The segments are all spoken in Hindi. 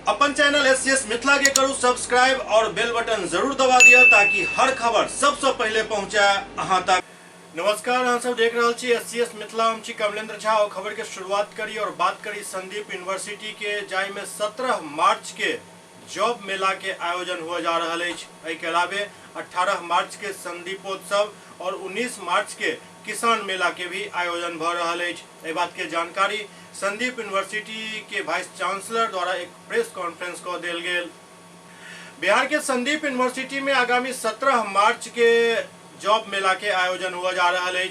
अपन चैनल एससीएस मिथिला के करू सब्सक्राइब और बेल बटन जरूर दबा दिया ताकि हर खबर सबसे पहले पहुंचा अहां तक। नमस्कार, अहां सब देख रहे छी एससीएस मिथिला। हम छी कमलेंद्र झा और खबर के शुरुआत करी और बात करी संदीप यूनिवर्सिटी के, जाय में 17 मार्च के जॉब मेला के आयोजन हुआ जा रहा है। के अलावे 18 मार्च के संदीपोत्सव और 19 मार्च के किसान मेला के भी आयोजन भ रहा है। बात के जानकारी संदीप यूनिवर्सिटी के वाइस चांसलर द्वारा एक प्रेस कॉन्फ्रेंस को दिल गए। बिहार के संदीप यूनिवर्सिटी में आगामी 17 मार्च के जॉब मेला के आयोजन हुआ जा रहा है।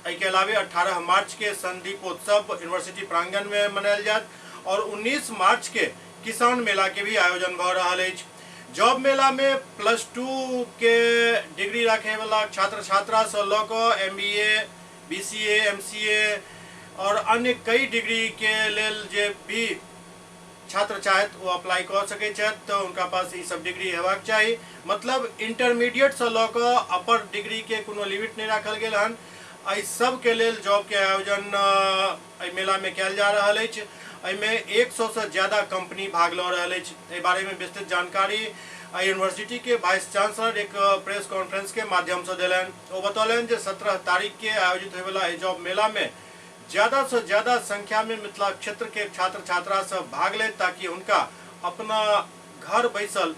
के अलावे 18 मार्च के संदीपोत्सव यूनिवर्सिटी प्रांगण में मनायल जात और 19 मार्च के किसान मेला के भी आयोजन भ रहा है। जॉब मेला में +2 के डिग्री रखे वाला छात्र छात्रा से लऽ MBA, BCA, MCA और अन्य कई डिग्री के लेल जे भी छात्र चाहत वो अप्लाई कर सके तो उनका पास ये सब डिग्री हेबाक चाहिए। मतलब इंटरमीडिएट से लऽ अपर डिग्री के कोनो लिमिट नहीं रखल गेल हन। एहि सब के लेल जॉब के आयोजन मेला में कल जा रहा है। में 100 से ज्यादा कंपनी भाग ले रहा है। बारे में विस्तृत जानकारी यूनिवर्सिटी के वाइस चांसलर एक प्रेस कॉन्फ्रेंस के माध्यम से दिलन। वो बतौलन जो 17 तारीख के आयोजित होने वाला जॉब मेला में ज्यादा से ज्यादा संख्या में मिथिला क्षेत्र के छात्र छात्रा सब भाग ले ताकि उनका अपना घर बैसल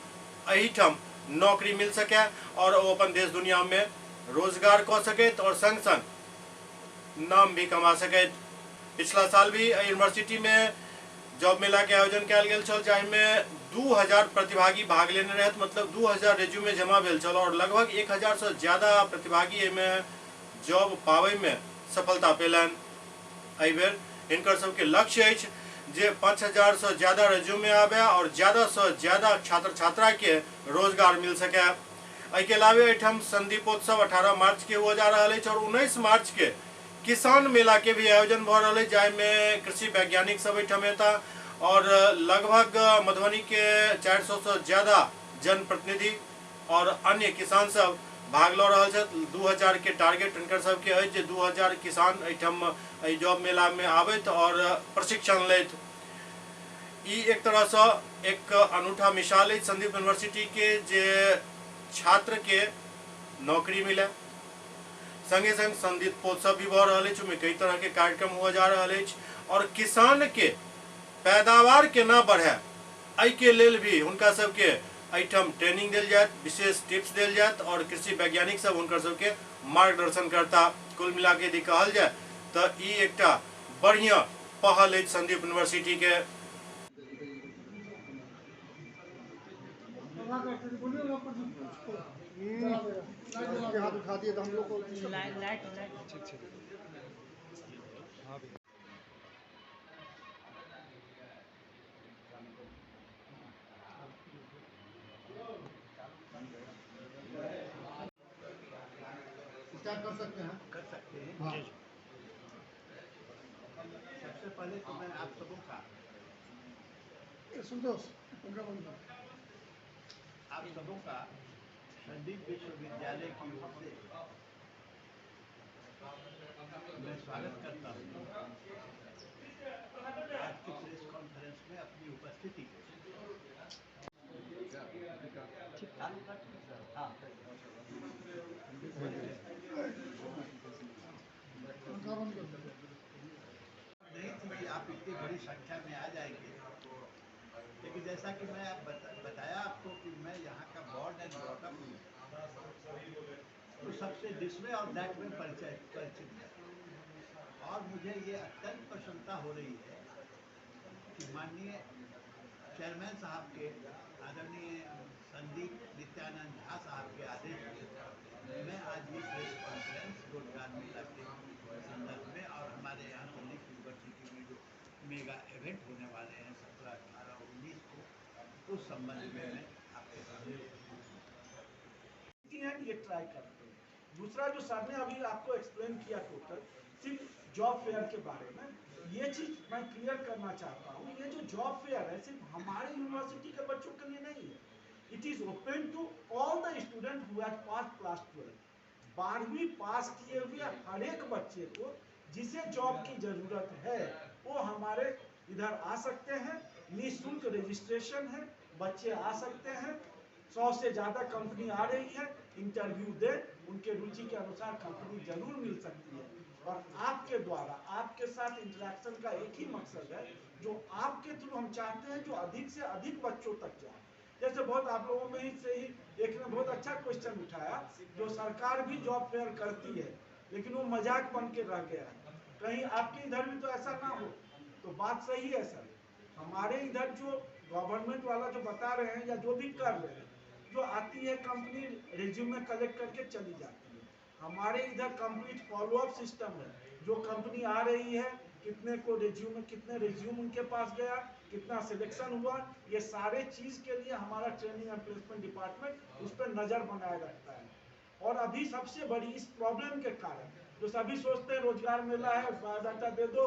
अहिठम नौकरी मिल सके और वो अपन देश दुनिया में रोजगार कर सके और संग संग नाम भी कमा सके। पिछला साल भी यूनिवर्सिटी में जॉब मेला के आयोजन कल गेल छल, जाहिमे 2000 प्रतिभागी भाग लेने रहे। मतलब 2000 रेज्यूमे जमा भेल छल और लगभग 1000 से ज्यादा प्रतिभागी में जॉब पावे में सफलता पेलन। एहि बेर इनकर सबके लक्ष्य है जे 5000 से ज्यादा रेज्यूमे आवे और ज्यादा से ज्यादा छात्र छात्रा के रोजगार मिल सके। के अलावे एठम संदीपोत्सव 18 मार्च के हो जा रहा है और 19 मार्च के किसान मेला के भी आयोजन भ रहा है, जाहिमे कृषि वैज्ञानिक सब एठम एता और लगभग मधुबनी के 400 से ज्यादा जनप्रतिनिधि और अन्य किसान सब भाग ले रहा है। 2000 के टारगेट इनकर सबके है जे 2000 किसान एठम जॉब मेला में आबैत और प्रशिक्षण लेत। ई एक तरह से एक अनूठा मिसाल है संदीप यूनिवर्सिटी के जे छात्र के नौकरी मिले। संगे संग संदीपोत्सव भी भ रहा है, में कई तरह के कार्यक्रम हुआ जा रहा है और किसान के पैदावार के ना बढ़े के लेल भी उनका सबके एठम ट्रेनिंग दिल जात, विशेष टिप्स दिल जात और कृषि वैज्ञानिक सब उनकर सबके मार्गदर्शन करता। कुल मिला के यदि कहल जाए तो ई एकटा बढ़िया पहल है संदीप यूनिवर्सिटी के। हाथ उठा दिए तो हम लोग को लाइट स्टार्ट कर सकते हैं। हाँ। सबसे पहले तो मैं आप सबों का आप सबों का संदीप विश्वविद्यालय की ओर से मैं स्वागत करता हूँ आज की प्रेस कॉन्फ्रेंस में अपनी उपस्थिति के। नहीं थी कि आप इतनी बड़ी संख्या में आ जाएंगे, लेकिन जैसा कि मैं बताया आपको कि मैं यहाँ का बॉर्न एंड ब्रॉटअप हूँ, तो सबसे दिस वे और दैट में परिचित है। और मुझे ये अत्यंत प्रसन्नता हो रही है कि माननीय चेयरमैन साहब के आदरणीय संदीप नित्यानंद झा साहब के आदेश पे मैं आज ये प्रेस कॉन्फ्रेंस रोजगार मेला के संदर्भ में और हमारे यहाँ संदीप यूनिवर्सिटी में जो मेगा इवेंट होने वाले हैं 17, 18 और 19 को, उस संबंध में मैं आपके सामने ये ट्राई करते हैं। दूसरा जो सर ने अभी आपको एक्सप्लेन किया टोटल सिर्फ जॉब फेयर के बारे में, ये चीज मैं क्लियर करना चाहता हूँ। ये जो जॉब फेयर है सिर्फ हमारे यूनिवर्सिटी के बच्चों के लिए नहीं है, it is open to all the student who have pass class 12। 12वीं पास किए हुए हर एक बच्चे को जिसे जॉब की जरूरत है वो हमारे इधर आ सकते हैं। निःशुल्क रजिस्ट्रेशन है, बच्चे आ सकते हैं। 100 से ज़्यादा कंपनी आ रही है, इंटरव्यू दे, उनके रुचि के अनुसार कंपनी जरूर मिल सकती है। और आपके द्वारा आपके साथ इंटरेक्शन का एक ही मकसद है, जो आपके थ्रू हम चाहते हैं जो अधिक से अधिक बच्चों तक जाए। जैसे बहुत आप लोगों में ही से ही एक ने बहुत अच्छा क्वेश्चन उठाया, जो सरकार भी जॉब फेयर करती है लेकिन वो मजाक बन के रह गया है। कहीं आपके इधर भी तो ऐसा ना हो। तो बात सही है सर, हमारे इधर जो गवर्नमेंट वाला जो बता रहे हैं या जो भी कर रहे हैं, जो आती है कंपनी रिज्यूमे कलेक्ट करके चली जाती है। हमारे इधर कंप्लीट फॉलोअप सिस्टम है, जो कंपनी आ रही है कितने को रिज्यूम, कितने रिज्यूम उनके पास गया, कितना सिलेक्शन हुआ, ये सारे चीज के लिए हमारा ट्रेनिंग एंड प्लेसमेंट डिपार्टमेंट उस पर नजर बनाए रखता है। और अभी सबसे बड़ी इस प्रॉब्लम के कारण, जो सभी सोचते हैं रोजगार मेला है, बायोडाटा दे दो,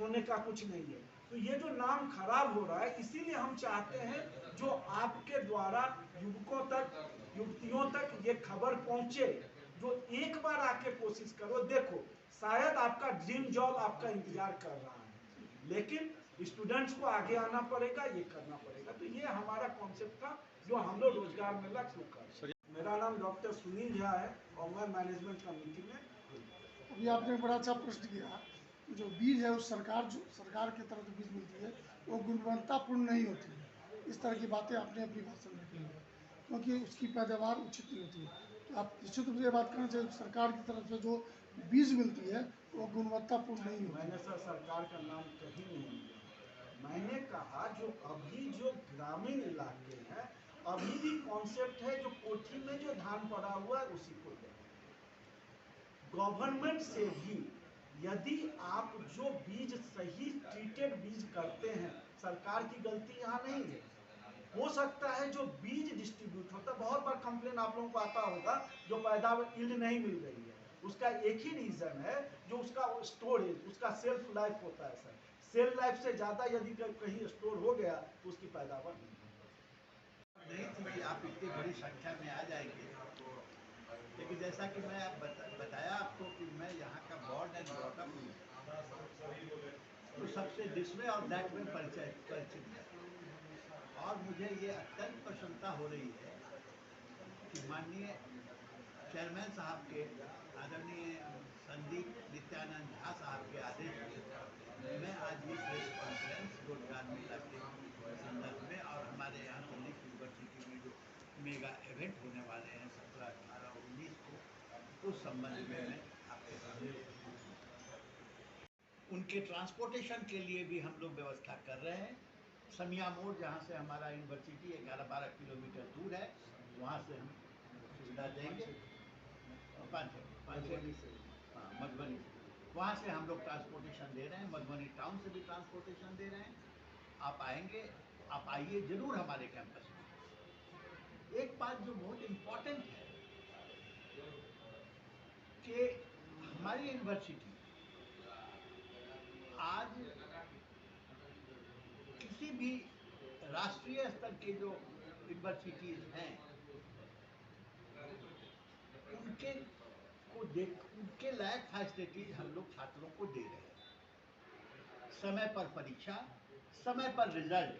होने का कुछ नहीं है, तो ये जो नाम खराब हो रहा है, इसीलिए हम चाहते हैं जो आपके द्वारा युवकों तक, युवतियों तक ये खबर पहुंचे, जो एक बार आके कोशिश करो, देखो शायद आपका ड्रीम जॉब आपका इंतजार कर रहा है, लेकिन स्टूडेंट्स को आगे आना पड़ेगा, ये करना पड़ेगा। तो ये हमारा कॉन्सेप्ट था जो हम लोग रोजगार मेला शुरू कर। मेरा नाम डॉक्टर सुनील झा है और मैं मैनेजमेंट कमेटी में। अभी आपने बड़ा अच्छा प्रश्न किया कि जो बीज है उस सरकार की तरफ जो बीज मिलती है वो गुणवत्तापूर्ण नहीं होती है। इस तरह की बातें आपने अपनी भाषण में कही है, क्योंकि उसकी पैदावार उचित नहीं होती है। तो आप निश्चित रूप से ये बात करना चाहिए, सरकार की तरफ से जो बीज मिलती है वो गुणवत्तापूर्ण नहीं होती। मैंने सर सरकार का नाम कहीं नहीं लिया, मैंने कहा जो अभी जो ग्रामीण इलाके हैं, अभी भी कॉन्सेप्ट है जो कोठी में जो धान पड़ा हुआ है उसी को ले। गवर्नमेंट से भी यदि आप जो बीज सही ट्रीटेड बीज करते हैं, सरकार की गलती यहाँ नहीं है। हो सकता है जो बीज डिस्ट्रीब्यूट होता है, बहुत बार कंप्लेन आप लोगों को आता होगा जो पैदावार यील्ड नहीं मिल रही है, उसका एक ही रीजन है जो उसका स्टोरेज, उसका सेल्फ लाइफ होता है सर। सेल्फ लाइफ से ज्यादा यदि कहीं स्टोर हो गया तो उसकी पैदावार नहीं थी कि आप इतनी बड़ी संख्या में आ जाएंगे, लेकिन जैसा कि मैं बताया आपको कि मैं यहाँ का बॉर्न एंड ब्रॉटअप हूँ, तो सबसे डिसवे और दैट में परिचित है। और मुझे ये अत्यंत प्रसन्नता हो रही है कि माननीय चेयरमैन साहब के, आदरणीय संदीप नित्यानंद झा साहब के आदेश पर मैं आज ये प्रेस कॉन्फ्रेंस रोजगार मेला के संदर्भ में और हमारे यहाँ दिल्ली यूनिवर्सिटी में जो मेगा इवेंट होने वाले हैं 17, 18, 19 को, उस संबंध में मैं आपके सामने उनके ट्रांसपोर्टेशन के लिए भी हम लोग व्यवस्था कर रहे हैं। समिया मोड़, जहाँ से हमारा यूनिवर्सिटी 11-12 किलोमीटर दूर है, वहाँ से हम सुविधा देंगे। मधुबनी से, वहाँ से हम लोग ट्रांसपोर्टेशन दे रहे हैं। मधुबनी टाउन से भी ट्रांसपोर्टेशन दे रहे हैं। आप आएंगे, आप आइए जरूर हमारे कैंपस में। एक बात जो बहुत इम्पोर्टेंट है कि हमारी यूनिवर्सिटी आज किसी भी राष्ट्रीय स्तर के जो यूनिवर्सिटीज हैं उनके लायक फैसिलिटीज हम लोग छात्रों को दे रहे हैं। समय पर परीक्षा, समय पर रिजल्ट,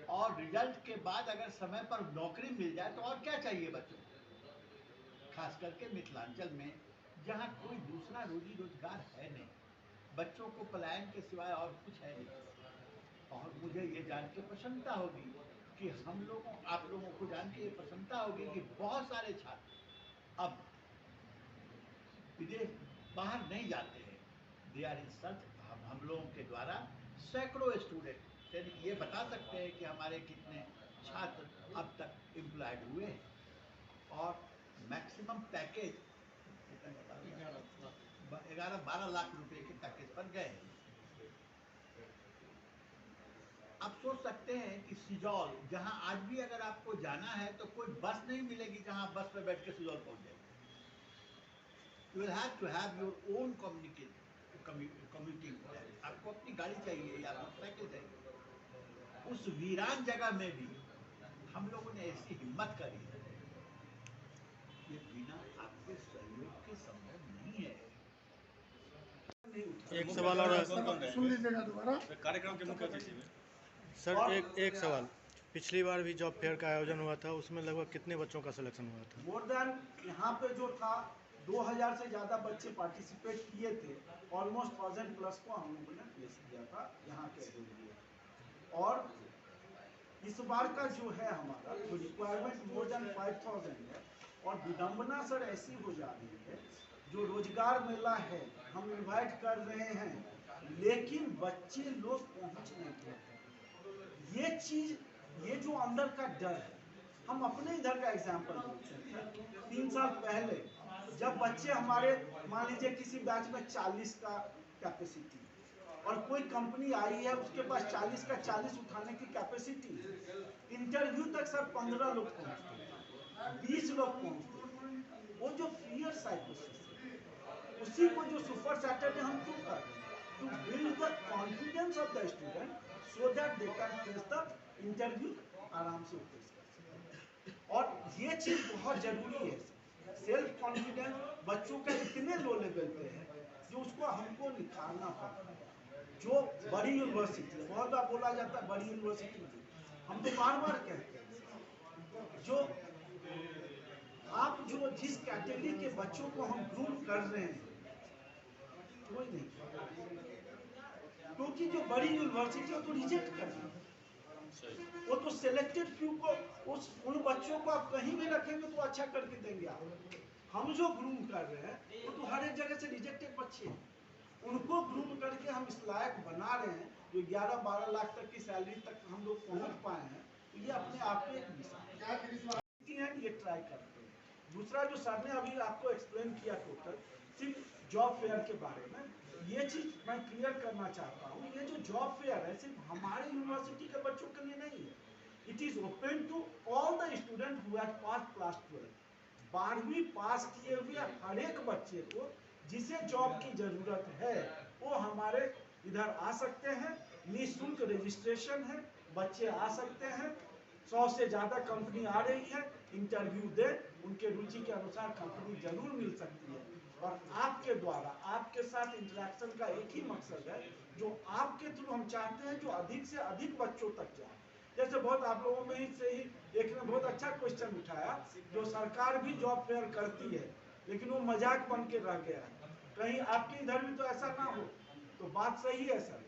और रिजल्ट के बाद अगर समय पर नौकरी मिल जाए तो और क्या चाहिए बच्चों को। खास करके मिथिलांचल में जहाँ कोई दूसरा रोजी रोजगार है नहीं, बच्चों को पलायन के सिवाय और कुछ है नहीं। और मुझे ये जान के प्रसन्नता होगी कि हम लोगों, आप लोगों को जान के प्रसन्नता होगी कि बहुत सारे छात्र अब विदेश बाहर नहीं जाते हैं। They are in search. हम लोगों के द्वारा सैकड़ों स्टूडेंट ये बता सकते हैं कि हमारे कितने छात्र अब तक एम्प्लॉयड हुए हैं। और मैक्सिमम पैकेज 11-12 लाख रुपए के पैकेज पर गए हैं। आप सोच सकते हैं कि सिजौल, जहां आज भी अगर आपको जाना है तो कोई बस नहीं मिलेगी जहां बस पे बैठ के सिजौल पहुंच जाएंगे। You will have to have your own commuting plan। आपको अपनी गाड़ी चाहिए या मोटरसाइकिल चाहिए। उस वीरान जगह में भी हम लोगों ने ऐसी हिम्मत करी है, ये बिना आपके सहयोग के संभव नहीं है। नहीं उठा। एक सवाल और है। सुन लीजिएगा दोबारा। कार्यक्रम के मुख्य अतिथि में सर एक सवाल, पिछली बार भी जॉब फेयर का आयोजन हुआ था, उसमें लगभग कितने बच्चों का सिलेक्शन हुआ था? मोर देन यहाँ पे जो था 2000 से ज़्यादा बच्चे पार्टिसिपेट किए थे। ऑलमोस्ट 1000 प्लस को हम लोगों ने प्लेस किया था यहाँ के लिए। और इस बार का जो है हमारा जो रिक्वायरमेंट मोर देन 5000 है। और विडम्बना सर ऐसी हो जा रही है, जो रोजगार मेला है हम इनवाइट कर रहे हैं, लेकिन बच्चे लोग पहुंच नहीं पाते। ये चीज, ये जो अंदर का डर है, हम अपने इधर का एग्जाम्पल देते हैं। 3 साल पहले जब बच्चे हमारे, मान लीजिए किसी बैच में 40 का कैपेसिटी, और कोई कंपनी आई है उसके पास 40 का 40 उठाने की कैपेसिटी, इंटरव्यू तक सर 15 लोग पहुंचते, 20 लोग पहुंचते। वो जो फियर साइकोसिस है, उसी को जो सुपर सैटरडे हम क्यों कर रहे हैं, to build the confidence of the student so that they can face the interview आराम से फेस कर सकें। और ये चीज बहुत जरूरी है। सेल्फ कॉन्फिडेंस बच्चों का इतने लो लेवल पे है जो उसको हमको निखारना पड़ता है। जो बड़ी यूनिवर्सिटी है, बहुत बार बोला जाता है बड़ी यूनिवर्सिटी में, हम तो बार बार कहते हैं, जो आप जो जिस कैटेगरी के बच्चों को हम ग्रूम कर रहे हैं, कोई नहीं, क्योंकि जो बड़ी यूनिवर्सिटी तो रिजेक्ट कर रही है, वो तो सिलेक्टेड फ्यू को, उन बच्चों को आप कहीं भी रखेंगे तो अच्छा करके देंगे आप। हम जो ग्रूम कर रहे हैं वो तो हर एक जगह से रिजेक्टेड बच्चे हैं, उनको ग्रूम करके हम इस लायक बना रहे हैं जो 11-12 लाख तक की सैलरी तक हम लोग पहुंच पाए हैं। तो ये अपने आप में एक मिसाल है, ये ट्राई करते हैं। दूसरा जो सर ने अभी आपको एक्सप्लेन किया टोटल सिर्फ जॉब फेयर के बारे में, ये चीज मैं क्लियर करना चाहता हूँ, ये जो जॉब फेयर है सिर्फ हमारे यूनिवर्सिटी के बच्चों के लिए नहीं है। It is open to all the student who have pass class 12। 12वीं पास किए हुए हर एक बच्चे को जिसे जॉब की जरूरत है वो हमारे इधर आ सकते हैं। निःशुल्क रजिस्ट्रेशन है, बच्चे आ सकते हैं। 100 से ज्यादा कंपनी आ रही है, इंटरव्यू दे, उनके रुचि के अनुसार कंपनी जरूर मिल सकती है। और आपके द्वारा आपके साथ इंटरेक्शन का एक ही मकसद है, जो आपके थ्रू हम चाहते हैं जो अधिक से अधिक बच्चों तक जाए। जैसे बहुत आप लोगों में ही से ही एक ने बहुत अच्छा क्वेश्चन उठाया, जो सरकार भी जॉब फेयर करती है लेकिन वो मजाक बन के रह गया है, कहीं आपके इधर भी तो ऐसा ना हो। तो बात सही है सर,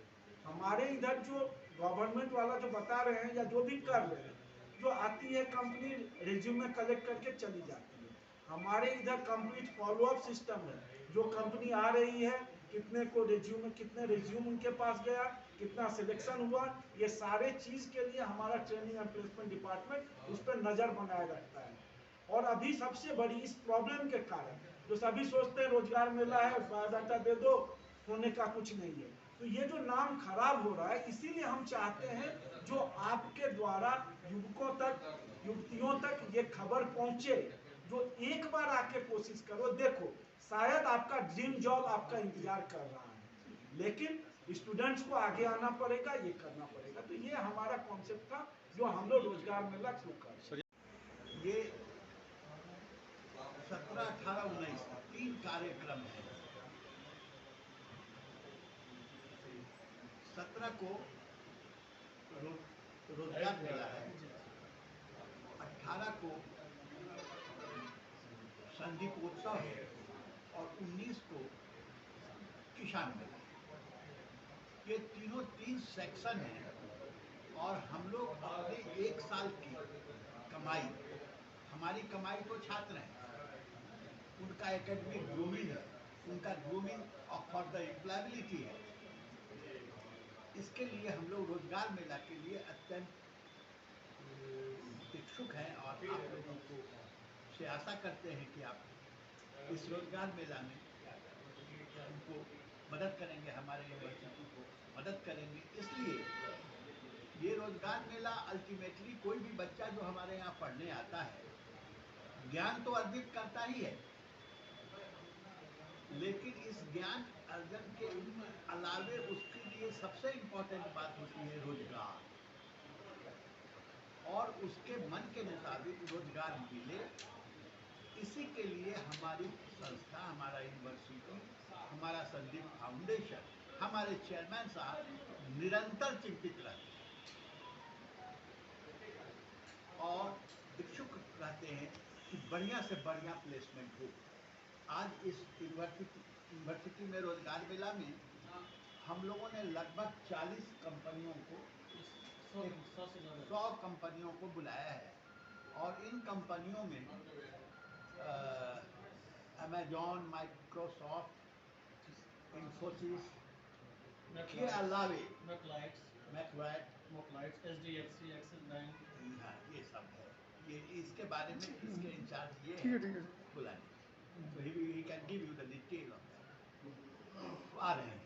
हमारे इधर जो गवर्नमेंट वाला जो बता रहे हैं या जो भी कर रहे हैं, जो आती है कंपनी रिज्यूमे कलेक्ट करके चली जाती है। हमारे इधर कंप्लीट फॉलोअप सिस्टम है, जो कंपनी आ रही है कितने को रिज्यूम, कितने रिज्यूम उनके पास गया, कितना सिलेक्शन हुआ, ये सारे चीज के लिए हमारा ट्रेनिंग एंड प्लेसमेंट डिपार्टमेंट उस पर नजर बनाए रखता है। और अभी सबसे बड़ी इस प्रॉब्लम के कारण जो सभी सोचते हैं रोजगार मेला है बायोडाटा दे दो, होने का कुछ नहीं है, तो ये जो नाम खराब हो रहा है, इसीलिए हम चाहते हैं जो आपके द्वारा युवकों तक, युवतियों तक ये खबर पहुंचे, जो एक बार आके कोशिश करो, देखो शायद आपका ड्रीम जॉब आपका इंतजार कर रहा है, लेकिन स्टूडेंट्स को आगे आना पड़ेगा, ये करना पड़ेगा। तो ये हमारा कॉन्सेप्ट था जो हम लोग रोजगार मेला शुरू कर। ये 17, 18, 19 3 कार्यक्रम है। 17 को रोजगार मेला है, 18 को संदीपोत्सव है और 19 को किसान मेला है। ये तीनों 3 सेक्शन हैं और हम लोग अपने 1 साल की कमाई, हमारी कमाई तो छात्र हैं, उनका एकेडमिक ग्रूमिंग है, उनका ग्रूमिंग फॉर द एम्प्लॉयबिलिटी है। इसके लिए हम लोग रोजगार मेला के लिए अत्यंत इच्छुक हैं और आप लोगों को से आशा करते हैं कि आप इस रोजगार मेला में उनको मदद करेंगे, हमारे यूनिवर्सिटी को मदद करेंगे। इसलिए ये रोजगार मेला अल्टीमेटली कोई भी बच्चा जो हमारे यहाँ पढ़ने आता है ज्ञान तो अर्जित करता ही है, लेकिन इस ज्ञान अर्जन के अलावे उसके लिए सबसे इम्पोर्टेंट बात होती है रोजगार, और उसके मन के मुताबिक रोजगार मिले इसी के लिए हमारी संस्था, हमारा यूनिवर्सिटी, हमारा संदीप फाउंडेशन, हमारे चेयरमैन साहब निरंतर चिंतित रहते हैं और इच्छुक रहते हैं कि बढ़िया से बढ़िया प्लेसमेंट हो। आज इस यूनिवर्सिटी में रोजगार मेला में हम लोगों ने लगभग 40 कंपनियों को 100 कंपनियों को बुलाया है और इन कंपनियों में अमेजॉन, माइक्रोसॉफ्ट, इन्फोसिस के अलावे मैकलाइट, HDFC, एक्सिस बैंक, ये सब है। ये इसके बारे में इसके इंचार्ज ये ठीक है, है ठीक है। बुलाने, तो he can give you the detail of that. आ रहे हैं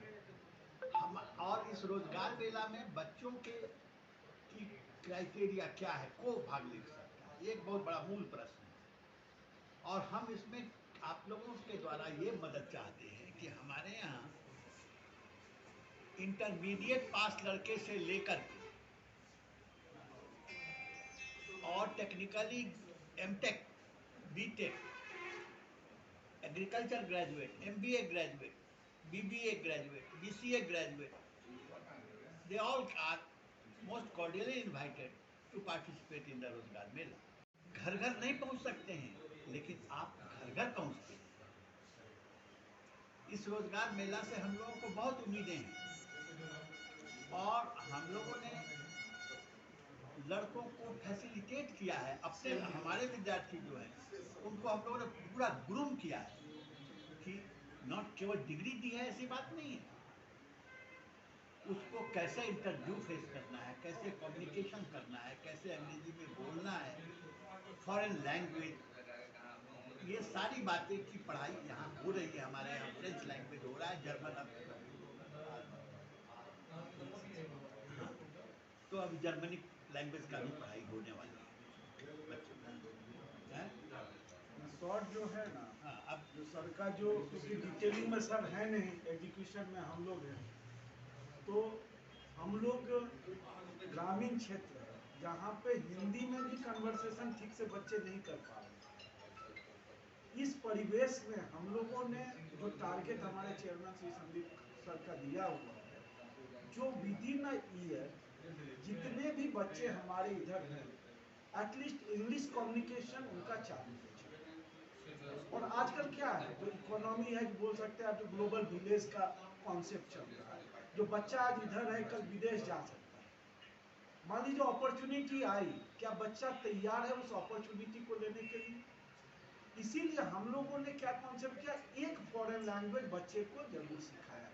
हम। और इस रोजगार मेला में बच्चों के की क्राइटेरिया क्या है, को भाग ले सकता है, ये एक बहुत बड़ा मूल प्रश्न है। और हम इसमें आप लोगों के द्वारा ये मदद चाहते हैं कि हमारे यहाँ इंटरमीडिएट पास लड़के से लेकर के और technically MTech, BTech, agriculture graduate, MBA graduate, BBA graduate, BCA graduate, they all are most cordially invited to participate in the रोजगार मेला। घर घर नहीं पहुंच सकते हैं, लेकिन आप घर घर पहुंचते हैं। इस रोजगार मेला से हम लोगों को बहुत उम्मीदें हैं और हम लोगों ने लड़कों को फैसिलिटेट किया है। अपने हमारे विद्यार्थी जो हैं उनको हम लोगों ने पूरा ग्रूम किया है कि नॉट केवल डिग्री दी है ऐसी बात नहीं है, उसको कैसे इंटरव्यू फेस करना है, कैसे कम्युनिकेशन करना है, कैसे अंग्रेजी में बोलना है, फॉरेन लैंग्वेज, ये सारी बातें की पढ़ाई यहाँ हो रही है। हमारे यहाँ फ्रेंच लैंग्वेज हो रहा है, जर्मन तो अब जर्मनिक लैंग्वेज का भी पढ़ाई होने वाली है बच्चों को। शॉर्ट जो है ना, हाँ, अब जो सर का जो क्योंकि डिटेलिंग में सर है नहीं, एजुकेशन में हम लोग हैं, तो हम लोग ग्रामीण क्षेत्र है जहाँ पे हिंदी में भी कन्वर्सेशन ठीक से बच्चे नहीं कर पा रहे। इस परिवेश में हम लोगों ने जो टारगेट हमारे चेयरमैन श्री संदीप सर का दिया हुआ है, जो विद इन अ ईयर जितने भी बच्चे हमारे इधर हैं, एटलीस्ट इंग्लिश कम्युनिकेशन उनका चालू हो जाए। और आजकल क्या है, जो इकोनॉमी है, बोल सकते हैं आप, जो ग्लोबल विलेज का कॉन्सेप्ट चल रहा है, जो बच्चा आज इधर है कल विदेश जा सकता है। मान लीजिए अपॉर्चुनिटी आई, क्या बच्चा तैयार है उस अपॉर्चुनिटी को लेने के लिए? इसीलिए हम लोगों ने क्या कॉन्सेप्ट किया, एक फॉरेन लैंग्वेज बच्चे को जरूर सिखाया।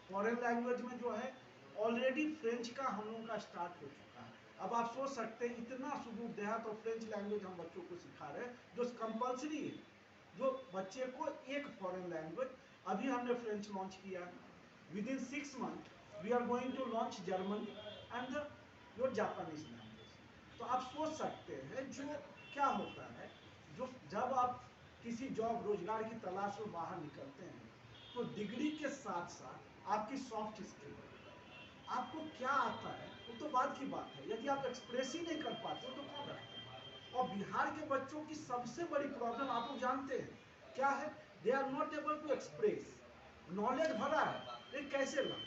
फॉरेन लैंग्वेज में जो है ऑलरेडी फ्रेंच का हम लोगों का स्टार्ट हो चुका है। अब आप सोच सकते हैं इतना सुदूर देहात और फ्रेंच लैंग्वेज हम बच्चों को सिखा रहे हैं, जो कंपल्सरी है, जो बच्चे को एक फॉरेन लैंग्वेज। अभी हमने फ्रेंच लॉन्च किया है, within 6 month we are going to launch German and your Japanese language. तो आप सोच सकते हैं जो क्या होता है, जो जब आप किसी जॉब रोजगार की तलाश में बाहर निकलते हैं, तो डिग्री के साथ साथ आपकी सॉफ्ट स्किल, आपको क्या आता है वो तो बात की बात है। यदि आप एक्सप्रेस ही नहीं कर पाते हो तो कौन रखता है? और बिहार के बच्चों की सबसे बड़ी प्रॉब्लम आप लोग जानते हैं क्या है, they are not able to express. Knowledge भरा है लेकिन कैसे लाए?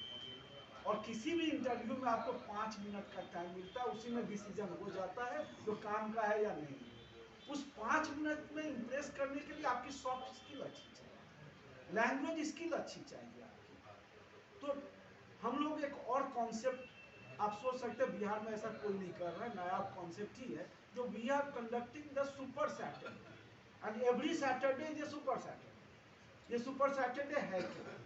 और किसी भी इंटरव्यू में आपको 5 मिनट का टाइम मिलता है, उसी में डिसीजन हो जाता है जो काम का है या नहीं। उस 5 मिनट में इंप्रेस करने के लिए आपकी सॉफ्ट स्किल अच्छी चाहिए, लैंग्वेज स्किल अच्छी चाहिए आपकी। तो हम लोग एक और कॉन्सेप्ट, आप सोच सकते हैं बिहार में ऐसा कोई नहीं कर रहा है, नया कॉन्सेप्ट ही है, जो we are conducting the super Saturday and every Saturday is a super Saturday. ये सुपर सैटरडे है क्या?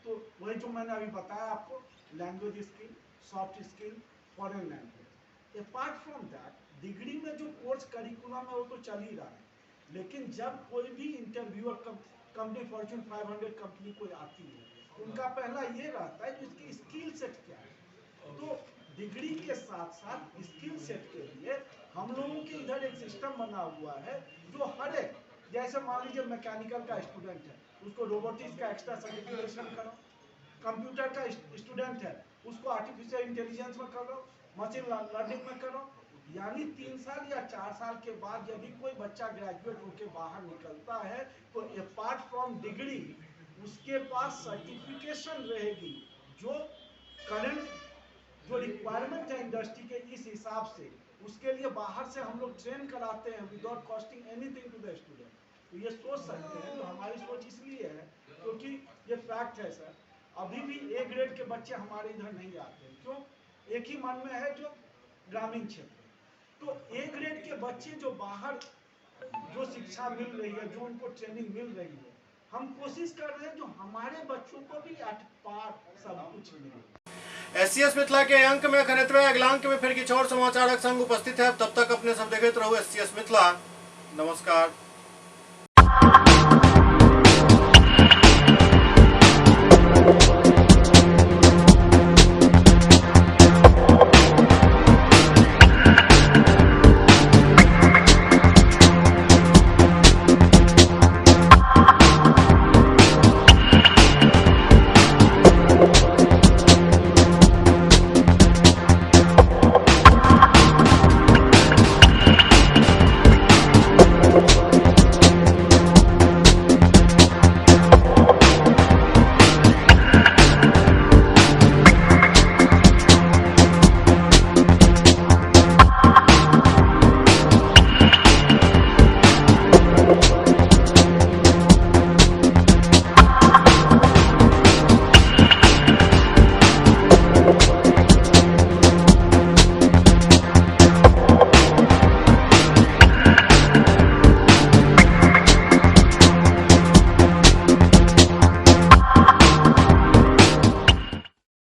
तो वही जो मैंने अभी बताया आपको, language skill, soft skill, foreign language. Apart from that degree में जो कोर्स करिकुलम है वो तो चल ही रहा है, लेकिन जब कोई भी इंटरव्यूअर कंपनी, फॉर्च्यून 500 कंपनी कोई आती है, उनका पहला ये रहता है कि इसकी स्किल सेट क्या है। तो डिग्री के साथ साथ स्किल सेट के लिए हम लोगों के इधर एक सिस्टम बना हुआ है, जो हर एक, जैसे मान लीजिए मैकेनिकल का स्टूडेंट है, उसको रोबोटिक्स का एक्स्ट्रा सर्टिफिकेशन करो, कंप्यूटर का स्टूडेंट है, उसको आर्टिफिशियल इंटेलिजेंस में करो, मशीन लर्निंग में करो, यानी 3 साल या 4 साल के बाद यदि कोई बच्चा ग्रेजुएट होकर बाहर निकलता है तो अपार्ट फ्रॉम डिग्री उसके पास सर्टिफिकेशन रहेगी जो करंट जो रिक्वायरमेंट है इंडस्ट्री के इस हिसाब से उसके लिए बाहर से हम लोग ट्रेन कराते हैं without costing anything to the student. तो ये सोच सकते हैं, तो हमारी सोच इसलिए है क्योंकि ये फैक्ट है सर, अभी भी ए ग्रेड के बच्चे हमारे इधर नहीं आते हैं। क्यों? एक ही मन में है जो ग्रामीण क्षेत्र, तो ए ग्रेड के बच्चे जो बाहर जो शिक्षा मिल रही है, जो उनको ट्रेनिंग मिल रही है, हम कोशिश कर रहे हैं जो हमारे बच्चों को भी एट पार सब कुछ मिले। SCS मिथिला के अंक में खनित्वे अगला अंक में फिर किछु और समाचारक संग उपस्थित है। तब तक अपने सब देखते रहो SCS मिथिला। नमस्कार।